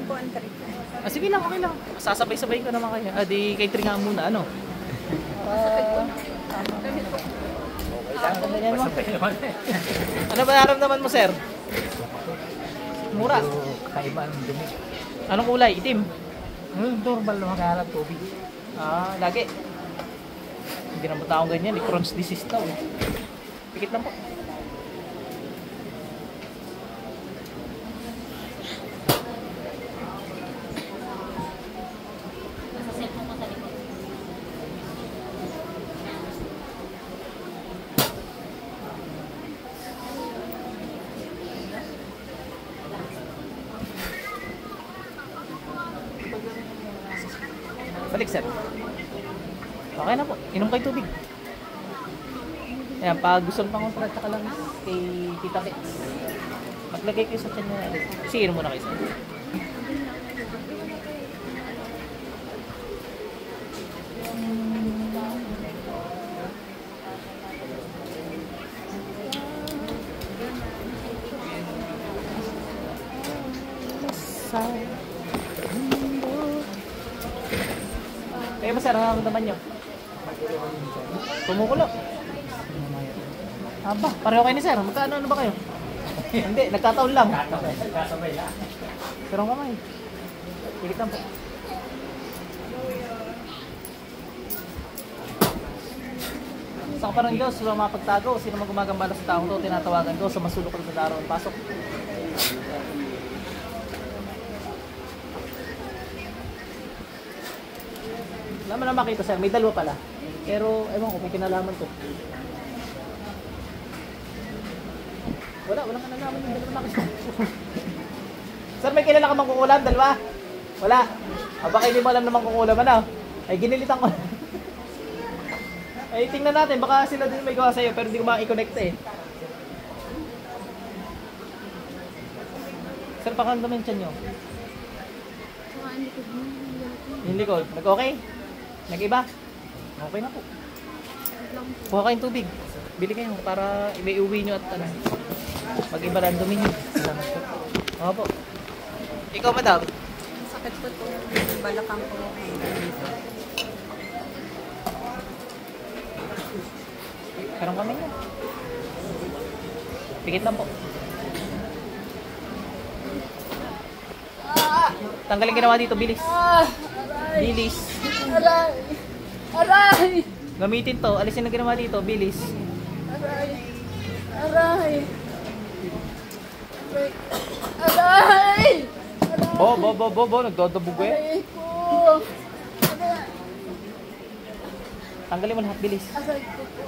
kuhan ka rin. Sige lang, okay lang. Sasabay-sabay ko naman kayo. Di catering nga muna, ano? Ano ba naramdaman mo, sir? Mura. Kaiba ang dumi. Anong kulay? Itim? Normal na makaharap tubig. Lagi. Hindi naman taong ganyan. Crohn's disease daw. Pikit lang po. Balik, sir. Okay na po. Inom kayo tubig. Ayan, pag gusto pang kontrata ka lang kay Tita Kit. Maglagay kayo sa tiyan niya. Sige, inom muna kayo, sir. Kaya ba, sir, ang naman nyo? Kumukulo. Aba, pareho kayo ni sir. Magkano ano ba kayo? Hindi, nagkataon lang. Kasabay lang. Pero ang kamay. Higit lang po. Sa kaparang Diyos, sila mapagtago. Sino man gumagambala sa taong to, tinatawagan ko sa masulok na daron. Pasok. Wala man na makita, sir. May dalawa pala. Pero, ewan ko, may kinalaman ko. Walang kinalaman yung dalawa nakita. Sir, may kilala ka mang kukulam? Dalawa? Wala. Baka hindi mo alam naman kukulam, ano? Ay, ginilitan ko. Ay, tingnan natin. Baka sila din may gawa sa'yo, pero hindi ko maki-connect eh. Sir, pakiramdaman yung tiyan nyo. Yung likod. Nag-okay? Nag-iba? Okay na po. Kuha kayong tubig. Bili kayo para i-uwi nyo at ano. Mag-iba lang dumi nyo. Salamat po. Opo. Ikaw, madam? Sakit po ito. Balakang po. Karang kami nyo. Pikit lang po. Tanggalin ginawa dito, bilis. Bilis. Aray! Aray! Gamitin to. Alisin ang ginawa dito, bilis. Aray! Aray! Aray! Bo. Nagdodobog eh. Aray ko! Aray! Tanggalin mo lahat, bilis. Aray ko po.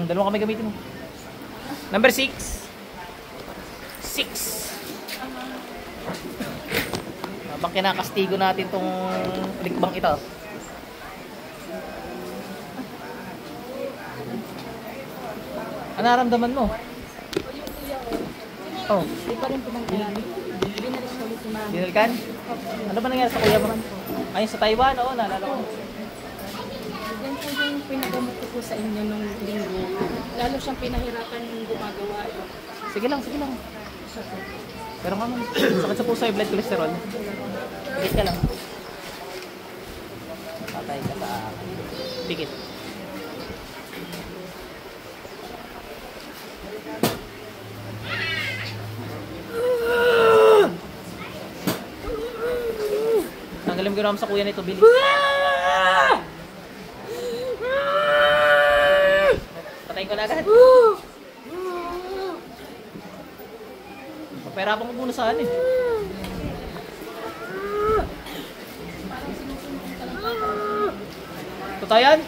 Dalawang kamay gamitin mo. Number 6. 6. Habang kinakastigo natin tong likbang ito. Ano naramdaman mo? Oh. Hindi pa rin po nang binalis ko ulit si mami. Dinalkan? Ano ba nangyari sa kuya mo? Ayun sa Taiwan, oo, naalala ko. Yan po yung pinagamot ko po sa inyo nung linggo. Lalo siyang pinahirapan yung gumagawa. Sige lang. Pero nga man, sakit sa puso, blood cholesterol. Pikit ka lang. Patay ka sa pikit. Tanggalin ko naman sa kuya nito, bilis. Patayin ko na agad. Papahirapan ko muna saan eh. Totoo yan?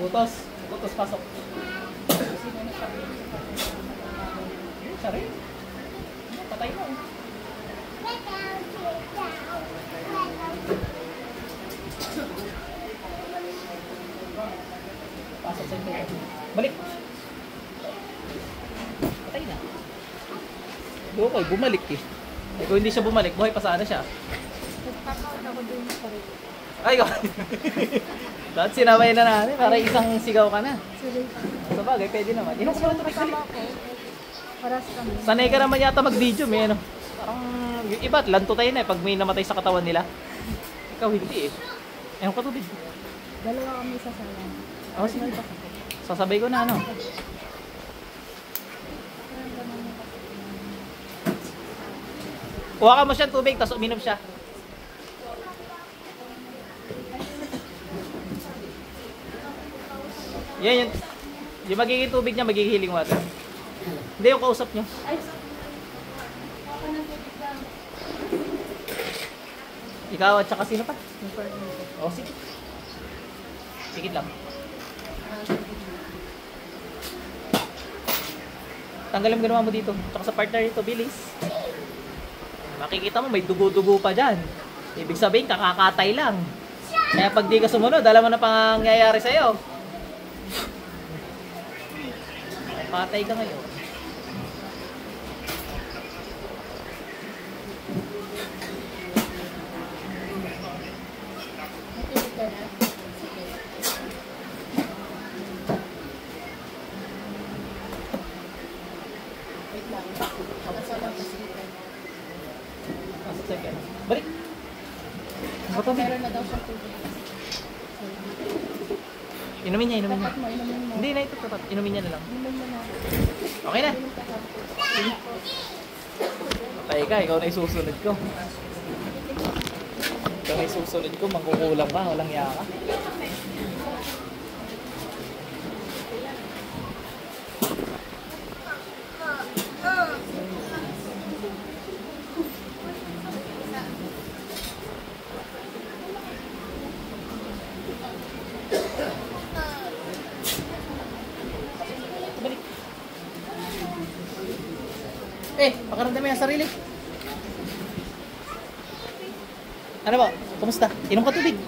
Utos, pasok. Siya rin. Patay mo. ikaw, bumalik eh. Eh, kung hindi siya bumalik, buhay pa sana siya. Nagkakaon ako din sa rin. Ay, ikaw. Dapat sinamay na natin para isang sigaw ka na. Sorry. Sa bagay, pwede naman. Inom ko naman tubig. Kasama ko. Paras kami. Sanay ka naman yata mag-video, may ano. Parang yung iba, lanto tayo na eh pag may namatay sa katawan nila. Ikaw hindi eh. Inom ka tubig. Dalawa kami sa sala. Oh, sige. Sasabay ko na ano. Kuha ka mo siya tubig, tapos uminom siya. Yan yun. Yung magiging tubig niya, magiging healing water. Hindi yung kausap niyo. Ikaw at saka sino pa? Oh, sige. Sikit lang. Tanggalin mo ginawa mo dito. Tsaka sa partner dito, bilis. Makikita mo, may dugo-dugo pa dyan. Ibig sabihin, kakakatay lang. Kaya pag di ka sumunod, alam mo na pangyayari sa'yo. Patay ka ngayon. Balik. Bato, Meron na daw siyang tubig. inumin niya, inumin niya. Tapat mo, inumin mo. Hindi na ito tapat. Inumin niya na lang. Inumin mo na. Okay na. Inumin ka tapos. Patay ka, ikaw na isusunod ko. Ikaw na isusunod ko, mangkukulang ka, walang yaka. Pakaramdam mo yung sarili. Ano ba? Kumusta? Inom ka tubig.